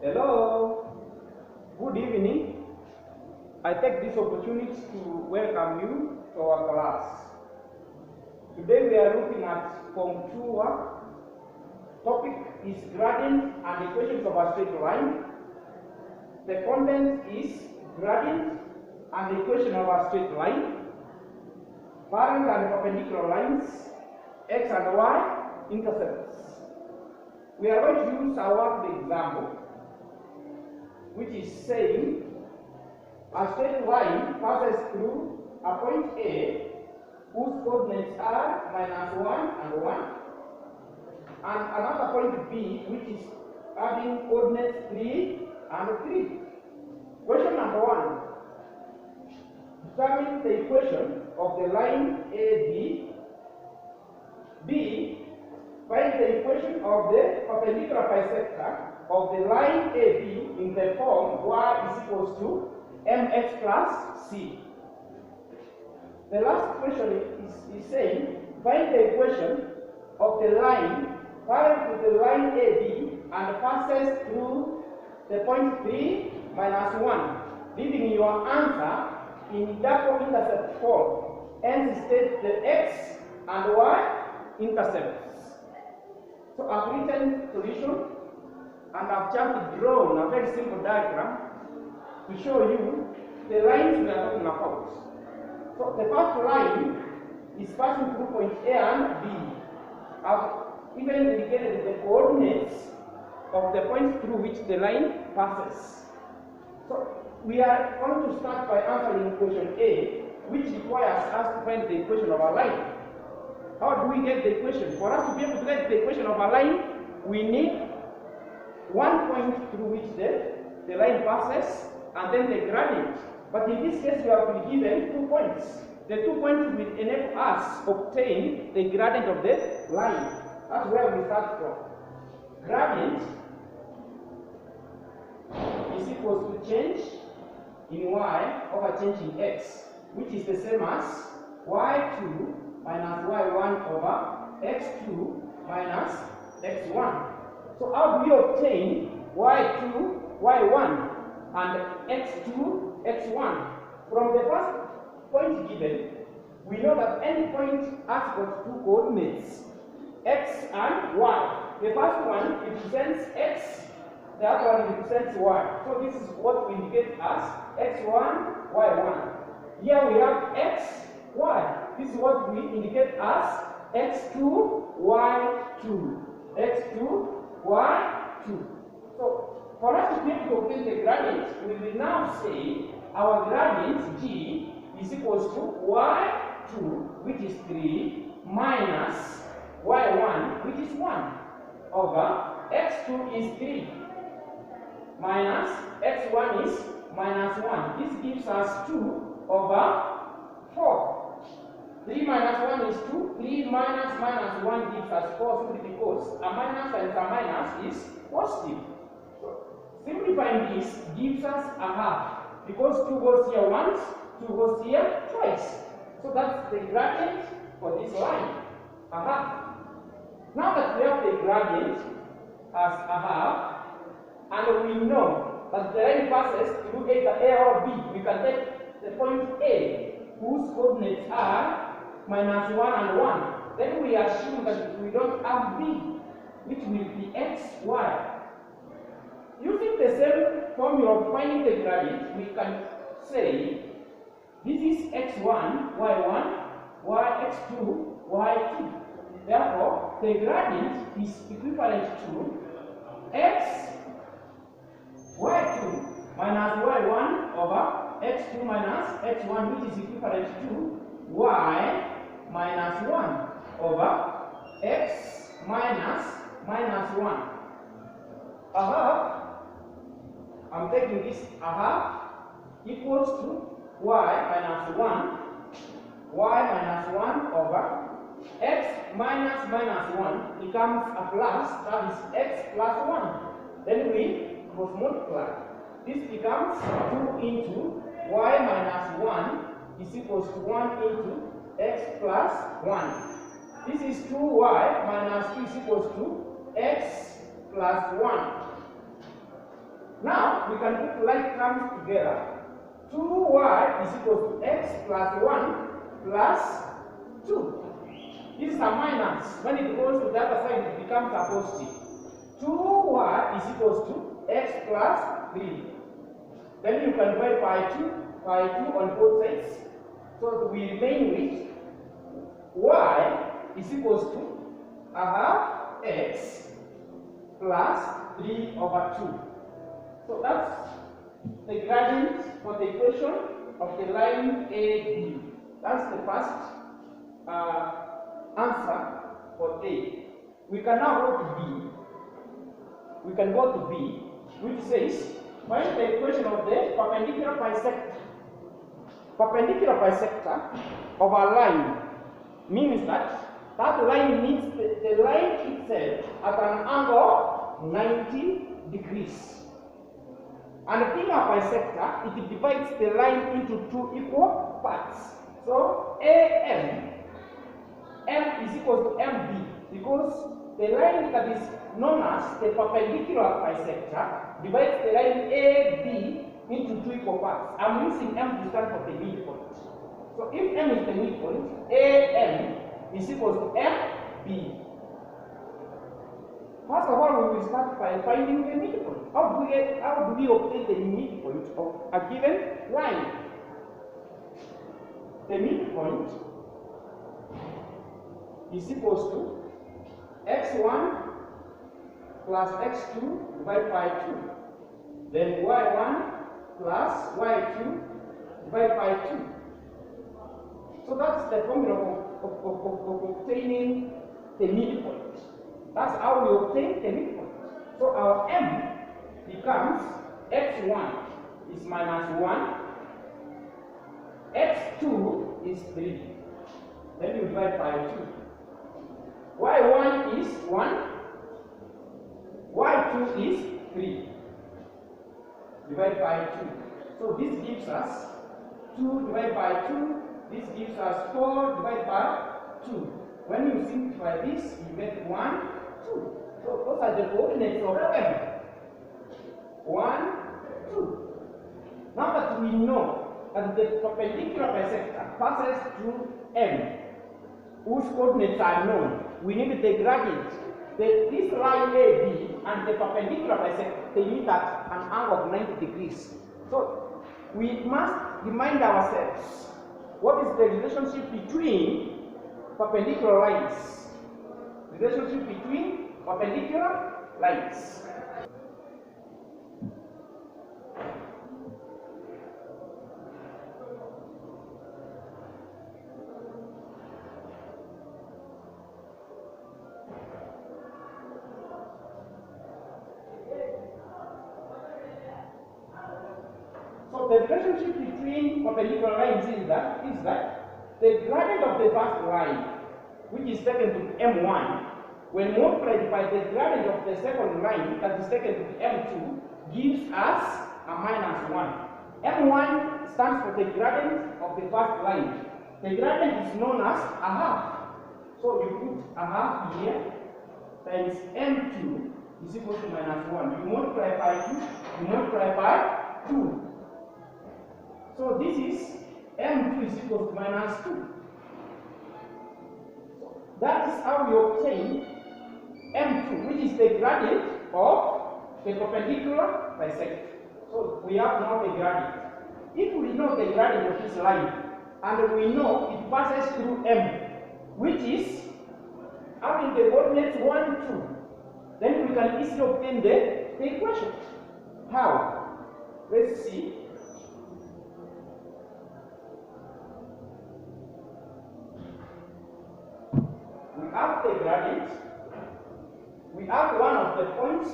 Hello, good evening. I take this opportunity to welcome you to our class. Today we are looking at Form 2 work. Topic is gradient and equations of a straight line. The content is gradient and equation of a straight line, parallel and perpendicular lines, x and y, intercepts. We are going to use our example, which is saying a straight line passes through a point A whose coordinates are -1 and 1, and another point B which is having coordinates 3 and 3. Question number 1. Determine the equation of the line AB. B. Find the equation of the perpendicular bisector of the line AB in the form y is equals to mx plus c. The last question is saying find the equation of the line parallel to the line AB and passes through the point 3 minus 1, leaving your answer in double intercept form. Hence state the x and y intercepts. So I've written solution and I've just drawn a very simple diagram to show you the lines we are talking about. So the first line is passing through point A and B. I've even indicated the coordinates of the points through which the line passes. So we are going to start by answering equation A, which requires us to find the equation of a line. How do we get the equation? For us to be able to get the equation of a line, we need one point through which the line passes and then the gradient. But in this case, we have been given 2 points. The 2 points will enable us to obtain the gradient of the line. That's where we start from. Gradient is equal to change in y over change in x, which is the same as y2 minus y1 over x2 minus x1. So how do we obtain y2, y1 and x2, x1? From the first point given, we know that any point has got 2 coordinates, x and y. The first one represents x, the other one represents y. So this is what we indicate as x1, y1. Here we have x, y. This is what we indicate as x2, y2. x2, y2. So for us to be able to obtain the gradient, we will now say our gradient g is equals to y2, which is 3, minus y1, which is 1, over x2 is 3, minus x1 is minus 1. This gives us 2 over 4. 3 minus 1 is 2. 3 minus minus 1 gives us 4, simply because a minus and a minus is positive. So, simplifying this gives us a half, because 2 goes here once, 2 goes here twice. So that's the gradient for this line, a half. Now that we have the gradient as a half, and we know that the line passes through either A or B, we can take the point A, whose coordinates are -1 and 1. Then we assume that we don't have B, which will be x, y. Using the same formula of finding the gradient, we can say this is x1, y1, yx2, y2. Therefore, the gradient is equivalent to x, y2 minus y1 over x2 minus x1, which is equivalent to y minus 1 over x minus minus 1. A half, I'm taking this a half, equals to y minus 1, y minus 1 over x minus minus 1 becomes a plus, that is x plus 1. Then we cross multiply. This becomes 2 into y minus 1 is equals to 1 into x plus 1. This is 2y minus 2 is equals to x plus 1. now we can put like terms together. 2y is equal to x plus 1 plus 2. This is a minus. When it goes to the other side, it becomes a positive. 2y is equal to x plus 3. Then you can divide by 2 on both sides. So we remain with y is equal to a half x plus 3 over 2. So that's the gradient for the equation of the line AB. That's the first answer for A. We can now go to B. We can go to B, which says find the equation of the perpendicular bisector. Perpendicular bisector of a line means that line meets the line itself at an angle of 90 degrees. And being a bisector, it divides the line into two equal parts. So AM, M is equal to MB, because the line that is known as the perpendicular bisector divides the line AB into two equal parts. I'm using M to stand for the midpoint. So if M is the midpoint, AM is equal to MB. First of all, we will start by finding the midpoint. How do we obtain the midpoint of a given line? The midpoint is equal to x1 plus x2 divided by 2. Then y1 plus y2 divided by 2. So that's the formula of obtaining the midpoint. That's how we obtain the midpoint. So our M becomes x1 is minus 1, x2 is 3. Then you divide by 2. y1 is 1, y2 is 3. Divided by 2. So this gives us 2 divided by 2. This gives us 4 divided by 2. When you simplify this, you get 1, 2. So those are the coordinates of M. 1, 2. Now that we know that the perpendicular bisector passes through M, whose coordinates are known, we need the gradient. This line AB and the perpendicular bisector, they meet at an angle of 90 degrees. So we must remind ourselves what is the relationship between perpendicular lines. Relationship between perpendicular lines. So the relationship between perpendicular lines is that the gradient of the first line, which is taken to M1, when multiplied by the gradient of the second line, that is taken to M2, gives us a minus 1. M1 stands for the gradient of the first line. The gradient is known as a half. So you put a half here times M2 is equal to minus 1. You multiply by 2, you multiply by 2. So this is M2 is equal to minus 2. So that is how we obtain M2, which is the gradient of the perpendicular bisector. So we have now the gradient. If we know the gradient of this line, and we know it passes through M, which is having the coordinates 1, 2, then we can easily obtain the equation. How? Let's see. We have the gradient. We have one of the points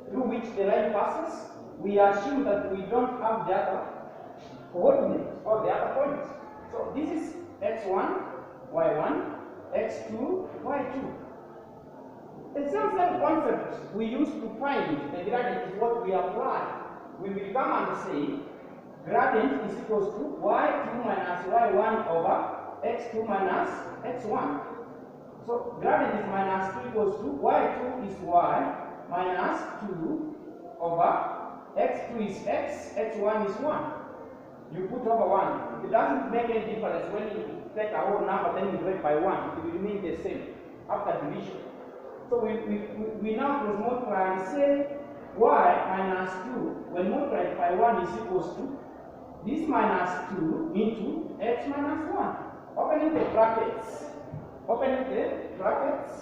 through which the line passes. We assume that we don't have the other coordinate or the other point. So this is x1, y1, x2, y2. The same concept we use to find the gradient is what we apply. We will come and say gradient is equal to y2 minus y1 over x2 minus x1. So gradient is minus 2 equals to y2 is y minus 2 over x2 is x, x1 is 1. You put over 1. It doesn't make any difference when you take a whole number, then you divide by 1. It will remain the same after division. So we now cross multiply and say y minus 2 when multiplied by 1 is equals to this minus 2 into x minus 1. Opening the brackets. Opening the brackets.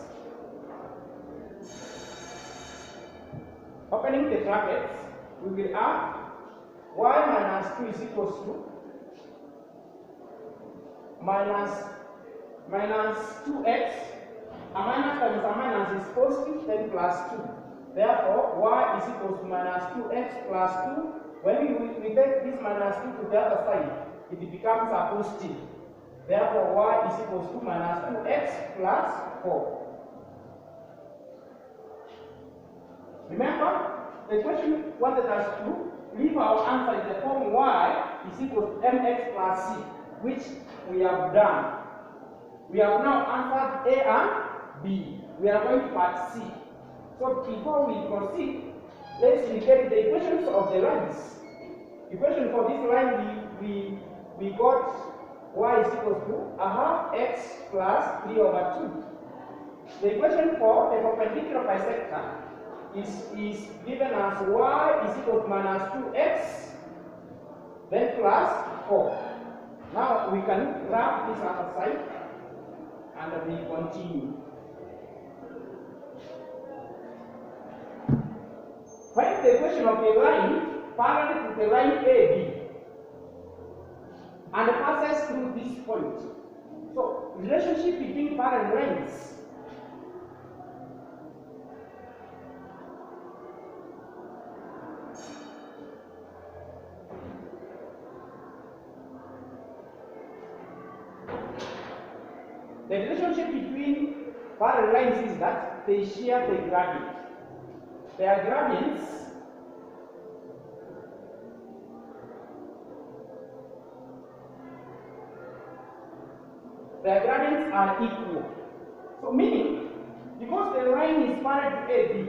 Opening the brackets, we will add y minus 2 is equals to minus 2x. A minus times a minus is positive, then plus 2. Therefore, y is equals to minus 2x plus 2. When we take this minus 2 to the other side, it becomes a positive. Therefore, y is equals to minus 2x plus 4. Remember, the question wanted us to leave our answer in the form y is equal to mx plus c, which we have done. We have now answered A and B. We are going to part C. So before we proceed, let's indicate the equations of the lines. Equation for this line, we got y is equal to a half x plus 3 over 2. The equation for the perpendicular bisector is given as y is equal to minus 2x, then plus 4. Now we can graph this other side and we continue. Find the equation of a line parallel to the line AB and passes through this point. So, relationship between parallel lines. The relationship between parallel lines is that they share the gradient. Their gradients are equal. So meaning, because the line is parallel to AB,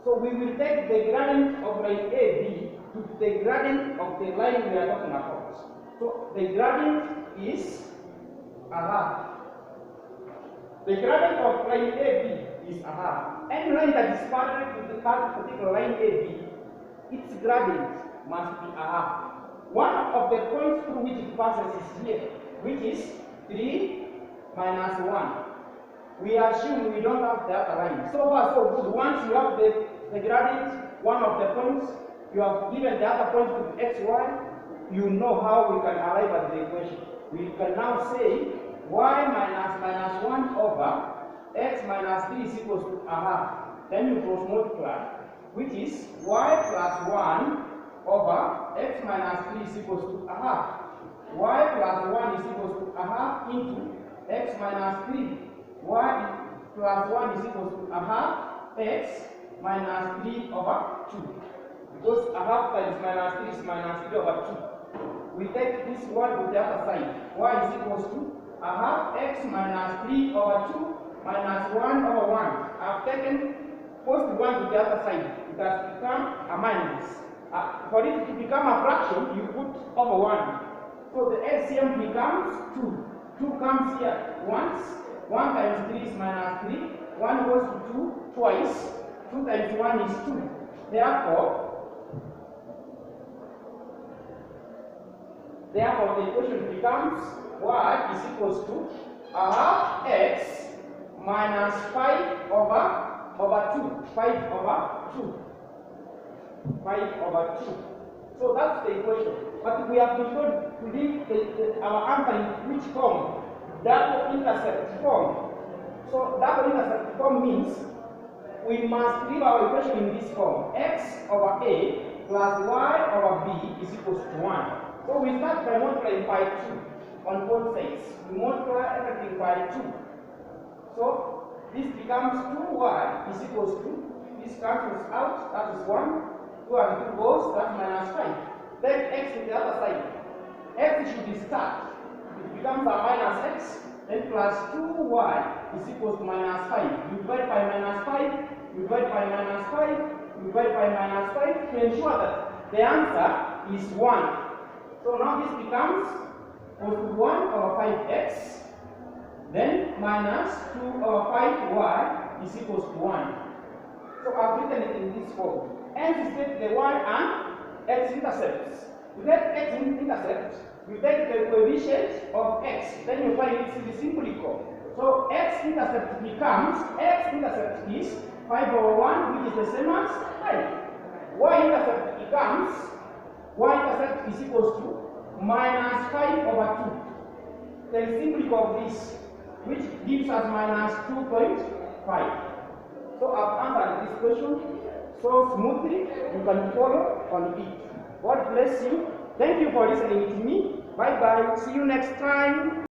so we will take the gradient of line AB to the gradient of the line we are talking about. So the gradient is a half. The gradient of line AB is a half. Any line that is parallel to the particular line AB, its gradient must be a half. One of the points through which it passes is here, which is 3 minus 1. We assume we don't have the other line. So far, so good. Once you have the gradient, one of the points, you have given the other point to the xy, you know how we can arrive at the equation. We can now say y minus 1 over x minus 3 is equals to a half. Then you cross multiply, which is y plus 1 over x minus 3 is equals to a half. Y plus 1 is equals to a half into x minus 3. Y plus 1 is equals to a half x minus 3 over 2. Because a half times minus 3 is minus 3 over 2. We take this one to the other side. Y is equals to a half x minus 3 over 2 minus 1 over 1. I've taken post 1 to the other side. It has become a minus. For it to become a fraction, you put over 1. So the LCM becomes 2. 2 comes here once. 1 times 3 is minus 3. 1 goes to 2 twice. 2 times 1 is 2. Therefore, the equation becomes y is equals to a half x minus 5 over 2. 5 over 2. 5 over 2. So that's the equation. But we have been told to leave our answer in which form? Double intercept form. So double intercept form means we must leave our equation in this form. X over a plus y over b is equals to 1. So we start by multiplying by 2 on both sides. We multiply everything by 2. So this becomes 2y is equals to, this cancels out, that is 1. 2 and 2 goes, that's minus 5. Then x to the other side. X should be start. It becomes a minus x, then plus 2y is equals to minus 5. You divide by minus 5, you divide by minus 5, divide by minus 5 to ensure that the answer is 1. So now this becomes equal to 1 over 5x, then minus 2 over 5y is equals to 1. So I've written it in this form. Hence is take the y and x intercepts. To get x intercept, you take the coefficient of x, then you find it simply equal. So x intercept becomes, x intercept is 5 over 1, which is the same as 5. Y intercept becomes, y intercept is equals to minus 5 over 2. Then simply equal this, which gives us minus 2.5. So I've answered this question so smoothly, you can follow on it. God bless you. Thank you for listening to me. Bye bye. See you next time.